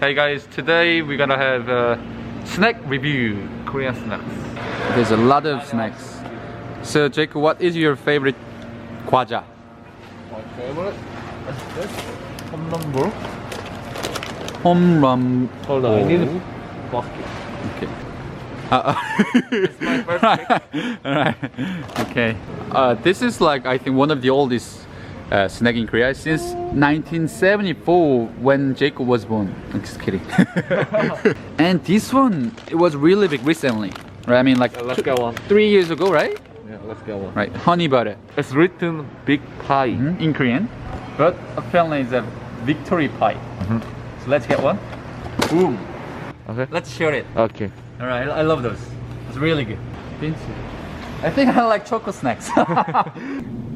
Hey guys, today we're gonna have a snack review, Korean snacks. There's a lot of snacks. So Jacob, what is your favorite 과자? My favorite is this 홈런볼. Home run. Hold on, I need a basket. Okay. It's my first pick. Alright. Okay. This is like I think one of the oldest snack in Korea since 1974 when Jacob was born. I'm just kidding. And this one, it was really big recently, right? I mean, like Let's get one. 3 years ago, right? Yeah, let's get one. Right. Honey butter It's written big pie. in Korean, but apparently it's a victory pie. So let's get one. Boom. Okay. Let's share it. Okay. All right. I love those. It's really good. I think I like choco snacks.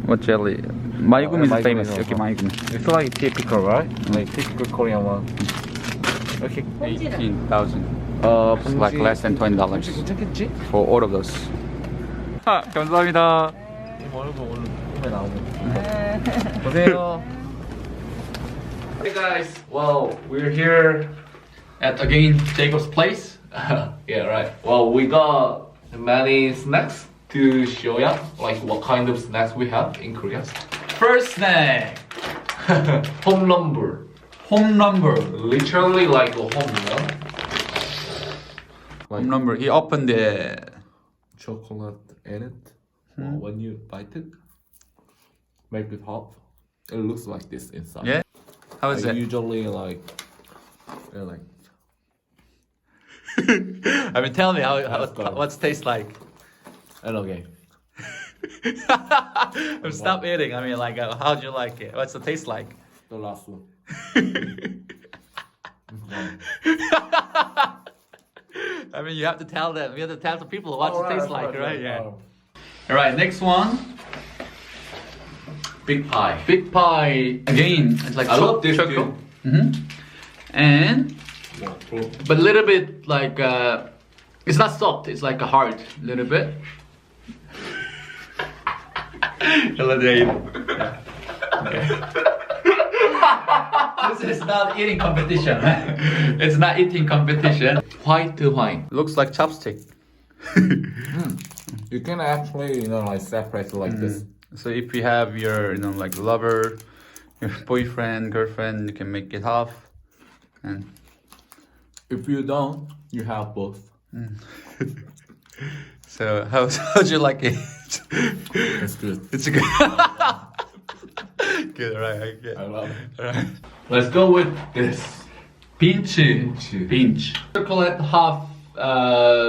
What jelly? Mayugumi is Mayugumi famous. also. Okay, mayugumi. It's like typical, right? Like typical Korean one. Okay. 18,000. It's 봉지. like less than $20 괜찮겠지? for all of those. 감사합니다. 이 얼굴 오늘 꿈에 나오네. 보세요. Hey guys, well, we're here at again Jacob's place. Yeah, right. Well, we got many snacks to show you, like what kind of snacks we have in Korea. First snack, 홈런볼. home number. Literally like a home run. Home number. He opened the. Chocolate in it. Well, when you bite it, make it hot. It looks like this inside. Yeah. How is I it? usually like, they're like. I mean, tell me Let's go. what's taste like. And okay. Stop eating. I mean, like, how do you like it? What's the taste like? The last one. I mean, you have to tell them. You have to tell the people what it tastes like, right? Yeah. Oh. All right. Next one. Big pie. Big pie. Again, it's like I love this choco. too. And Yeah, cool. but a little bit like it's not soft. It's like a hard, little bit. Hello, Dave. This is not eating competition. It's not eating competition. White wine. Looks like chopstick. You can actually, like separate it like this. So if you have your, like lover, your boyfriend, girlfriend, you can make it half. And If you don't, you have both. so how'd you like it? It's good. It's a good. Good, right? I get. I love it. Alright. Let's go with this. Pinch. Pinch. Chocolate half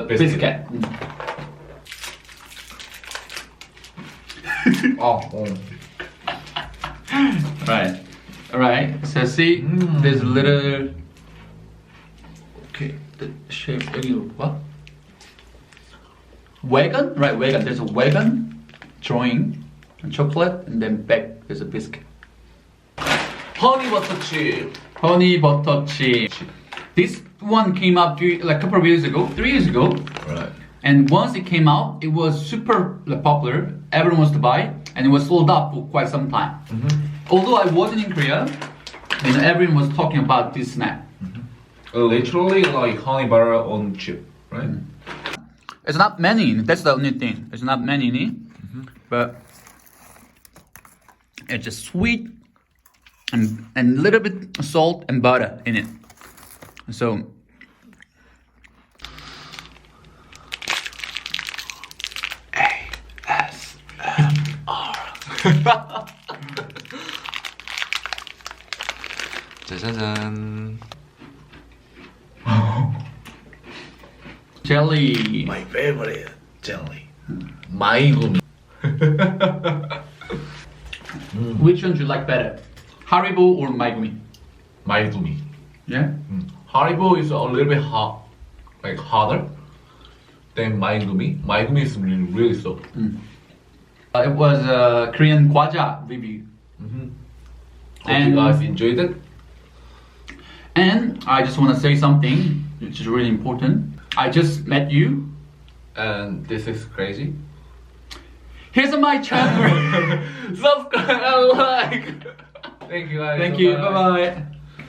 biscuit. Oh. Right. Alright. So see, there's a little. Okay, the shape. What? Wagon? Right, wagon. There's a wagon drawing and chocolate, and then back there's a biscuit. Honey butter chip. Honey butter chip. This one came out like a couple of years ago, 3 years ago. Right. And once it came out, it was super popular. Everyone wants to buy, and it was sold out for quite some time. Although I wasn't in Korea, everyone was talking about this snack. Literally like honey butter on chip, right? It's not many in it. That's the only thing. There's not many in it, but it's just sweet and a little bit salt and butter in it. So 짜자잔. jelly. My favorite jelly. 마이구미. Which one do you like better? Haribo or Maigumi? 마이구미. Yeah. Haribo is a little bit hot, like harder than 마이구미. 마이구미 is really soft. It was a Korean 과자 review. Hope you guys enjoyed it. And I just want to say something which is really important. I just met you. And this is crazy. Here's my channel. Subscribe and like. Thank you guys. Thank you. Bye bye.